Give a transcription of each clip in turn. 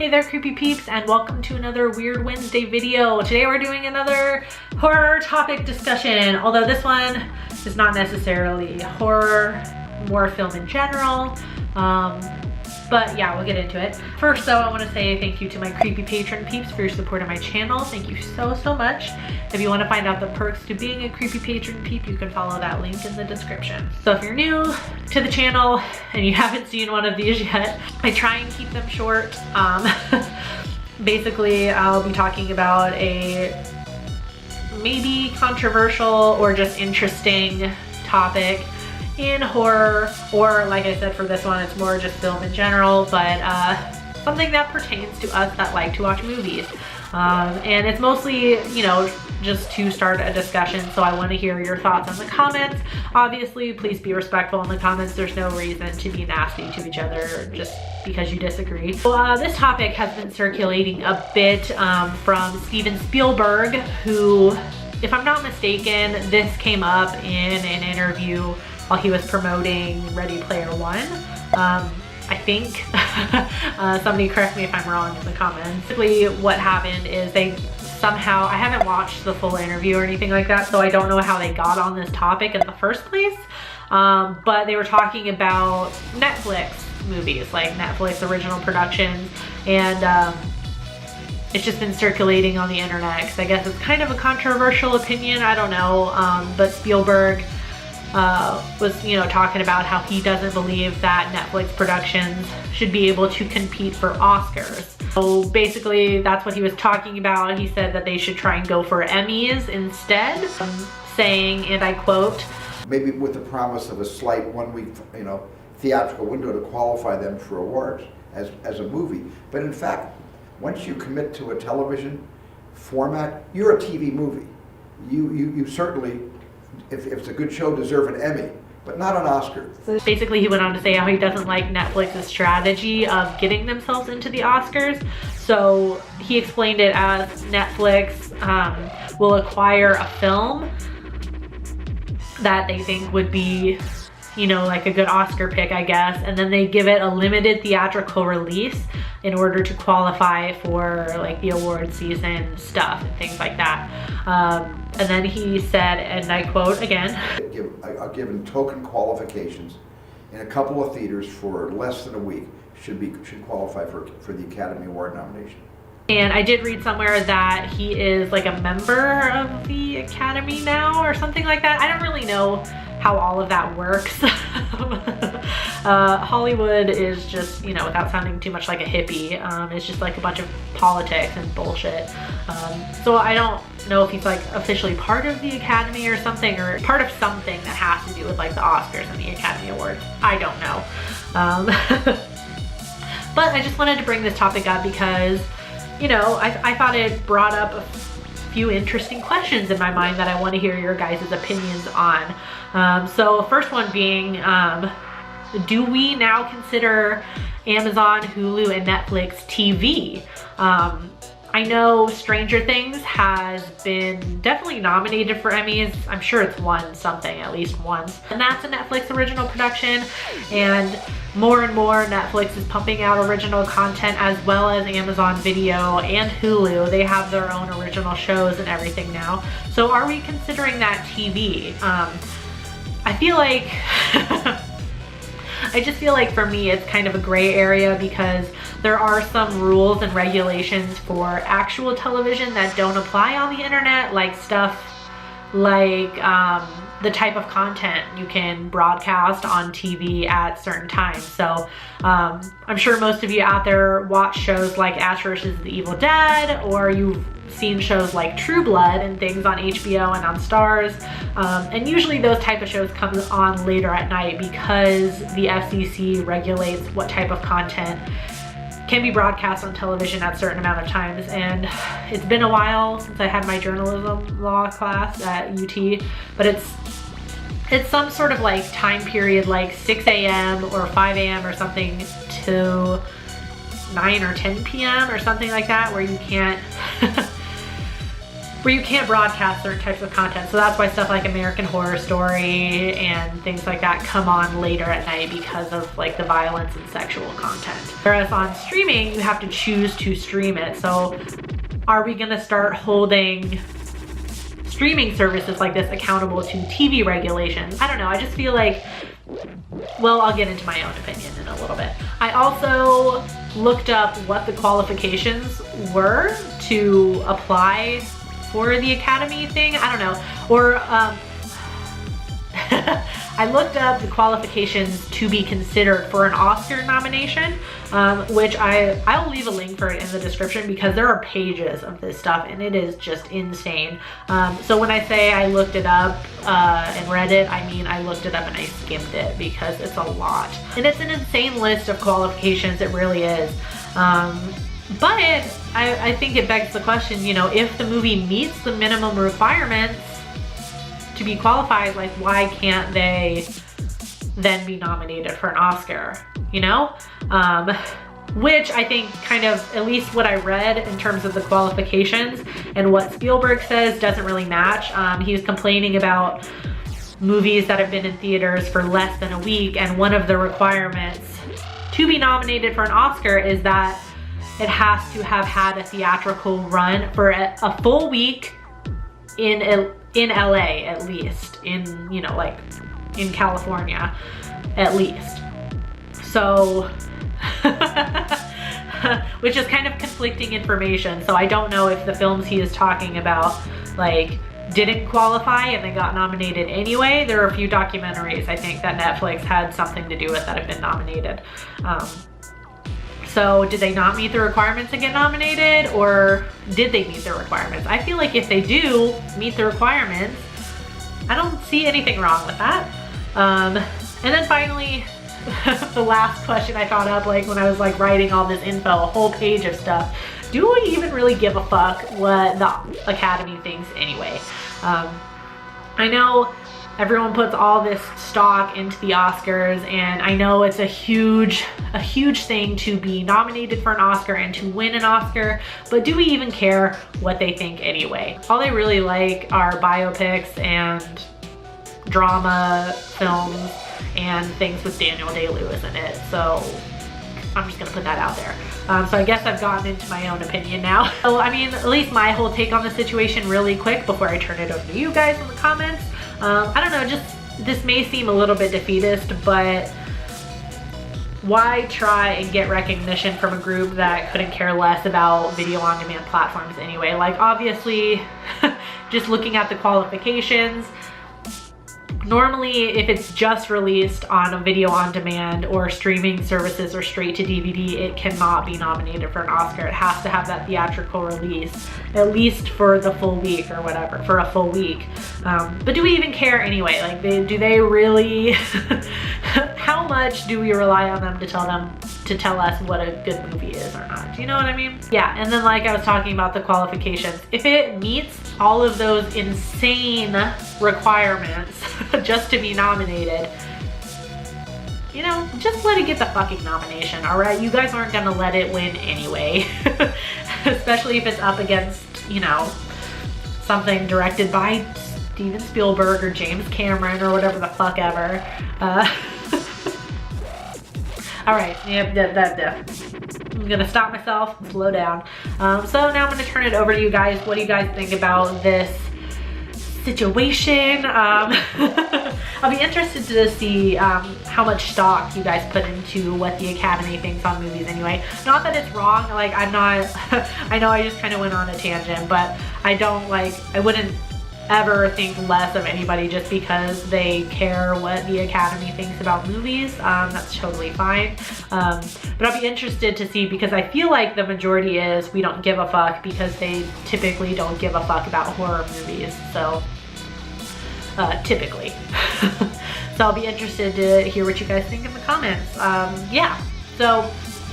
Hey there, creepy peeps, and welcome to another Weird Wednesday video. Today we're doing another horror topic discussion, although this one is not necessarily horror, more film in general. But yeah, we'll get into it. First though, I want to say thank you to my creepy patron peeps for your support of my channel. Thank you so much. If you want to find out the perks to being a creepy patron peep, you can follow that link in the description. So if you're new to the channel and you haven't seen one of these yet, I try and keep them short. Basically, I'll be talking about a maybe controversial or just interesting topic in horror, or like I said for this one, it's more just film in general, but something that pertains to us that like to watch movies. And it's mostly, you know, just to start a discussion, so I want to hear your thoughts in the comments. Obviously, please be respectful in the comments. There's no reason to be nasty to each other just because you disagree. So, this topic has been circulating a bit from Steven Spielberg, who, if I'm not mistaken, this came up in an interview while he was promoting Ready Player One. I think. Somebody correct me if I'm wrong in the comments. Basically what happened is they somehow, I haven't watched the full interview or anything like that, so I don't know how they got on this topic in the first place. But they were talking about Netflix movies, like Netflix original productions, and it's just been circulating on the internet because I guess it's kind of a controversial opinion, I don't know, but Spielberg was, you know, talking about how he doesn't believe that Netflix productions should be able to compete for Oscars. So basically that's what he was talking about. He said that they should try and go for Emmys instead, saying, and I quote, maybe with the promise of a slight 1 week, you know, theatrical window to qualify them for awards as a movie. But in fact, once you commit to a television format, you're a TV movie. You certainly, if it's a good show, deserve an Emmy, but not an Oscar. So basically he went on to say how he doesn't like Netflix's strategy of getting themselves into the Oscars. So he explained it as Netflix will acquire a film that they think would be, you know, like a good Oscar pick, I guess, and then they give it a limited theatrical release in order to qualify for like the award season stuff and things like that. And then he said, and I quote again, are given token qualifications in a couple of theaters for less than a week should qualify for the Academy Award nomination. And I did read somewhere that he is like a member of the Academy now or something like that. I don't really know how all of that works. Hollywood is just, you know, without sounding too much like a hippie, it's just like a bunch of politics and bullshit. So I don't know if he's like officially part of the Academy or something, or part of something that has to do with like the Oscars and the Academy Awards. I don't know. But I just wanted to bring this topic up because, you know, I thought it brought up a few interesting questions in my mind that I want to hear your guys' opinions on. So first one being, do we now consider Amazon, Hulu, and Netflix TV? I know Stranger Things has been definitely nominated for Emmys. I'm sure it's won something at least once. And that's a Netflix original production. And more Netflix is pumping out original content, as well as Amazon Video and Hulu. They have their own original shows and everything now. So are we considering that TV? I feel like, I just feel like for me it's kind of a gray area because there are some rules and regulations for actual television that don't apply on the internet, like stuff like the type of content you can broadcast on TV at certain times. So I'm sure most of you out there watch shows like Ash vs. the Evil Dead, or you've seen shows like True Blood and things on HBO and on Stars. And usually those type of shows come on later at night because the FCC regulates what type of content can be broadcast on television at a certain amount of times. And it's been a while since I had my journalism law class at UT, but it's some sort of like time period, like 6 a.m. or 5 a.m. or something to 9 or 10 p.m. or something like that, where you can't where you can't broadcast certain types of content. So that's why stuff like American Horror Story and things like that come on later at night because of like the violence and sexual content. Whereas on streaming, you have to choose to stream it. So are we gonna start holding streaming services like this accountable to TV regulations? I don't know, I just feel like, well, I'll get into my own opinion in a little bit. I also looked up what the qualifications were to apply for the Academy thing. I don't know. Or I looked up the qualifications to be considered for an Oscar nomination, which I'll leave a link for it in the description because there are pages of this stuff and it is just insane. So when I say I looked it up and read it, I mean I looked it up and I skimmed it because it's a lot. And it's an insane list of qualifications, it really is. But I think it begs the question, you know, if the movie meets the minimum requirements to be qualified, like why can't they then be nominated for an Oscar, you know? Which I think kind of, at least what I read in terms of the qualifications and what Spielberg says doesn't really match. He was complaining about movies that have been in theaters for less than a week, and one of the requirements to be nominated for an Oscar is that it has to have had a theatrical run for a full week in LA at least, in, you know, like in California at least. So, which is kind of conflicting information. So I don't know if the films he is talking about like didn't qualify and they got nominated anyway. There are a few documentaries I think that Netflix had something to do with that have been nominated. So did they not meet the requirements to get nominated, or did they meet the requirements? I feel like if they do meet the requirements, I don't see anything wrong with that. And then finally, the last question I thought up, like when I was like writing all this info, a whole page of stuff, do we even really give a fuck what the Academy thinks anyway? I know everyone puts all this stock into the Oscars, and I know it's a huge thing to be nominated for an Oscar and to win an Oscar, but do we even care what they think anyway? All they really like are biopics and drama films and things with Daniel Day-Lewis in it, so I'm just gonna put that out there. So I guess I've gotten into my own opinion now. So I mean, at least my whole take on the situation really quick before I turn it over to you guys in the comments. I don't know, just this may seem a little bit defeatist, but why try and get recognition from a group that couldn't care less about video on demand platforms anyway? Like obviously, just looking at the qualifications, normally if it's just released on a video on demand or streaming services or straight to DVD, it cannot be nominated for an Oscar. It has to have that theatrical release, at least for the full week or whatever, for a full week. But do we even care anyway? Like, do they really, how much do we rely on them to tell us what a good movie is or not? Do you know what I mean? Yeah, and then like I was talking about the qualifications, if it meets all of those insane requirements just to be nominated, you know, just let it get the fucking nomination, all right? You guys aren't gonna let it win anyway, especially if it's up against, you know, something directed by Steven Spielberg or James Cameron or whatever the fuck ever. All right, yep, I'm gonna stop myself, slow down. So now I'm gonna turn it over to you guys. What do you guys think about this situation? I'll be interested to see how much stock you guys put into what the Academy thinks on movies anyway. Not that it's wrong, like I'm not, I know I just kind of went on a tangent, but I wouldn't ever think less of anybody just because they care what the Academy thinks about movies. That's totally fine. But I'll be interested to see, because I feel like the majority is we don't give a fuck because they typically don't give a fuck about horror movies. So typically. So I'll be interested to hear what you guys think in the comments. Yeah, so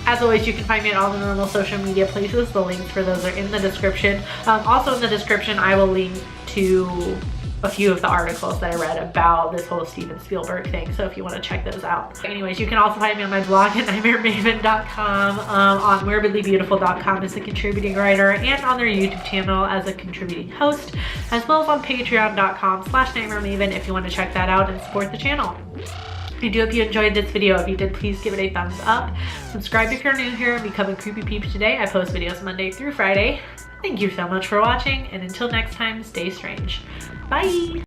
as always, you can find me at all the normal social media places. The links for those are in the description. Also in the description, I will link to a few of the articles that I read about this whole Steven Spielberg thing, so if you want to check those out. Anyways, you can also find me on my blog at nightmaremaven.com, on morbidlybeautiful.com as a contributing writer, and on their YouTube channel as a contributing host, as well as on patreon.com/nightmaremaven if you want to check that out and support the channel. I do hope you enjoyed this video. If you did, please give it a thumbs up. Subscribe if you're new here and become a Creepy Peep today. I post videos Monday through Friday. Thank you so much for watching, and until next time, stay strange. Bye!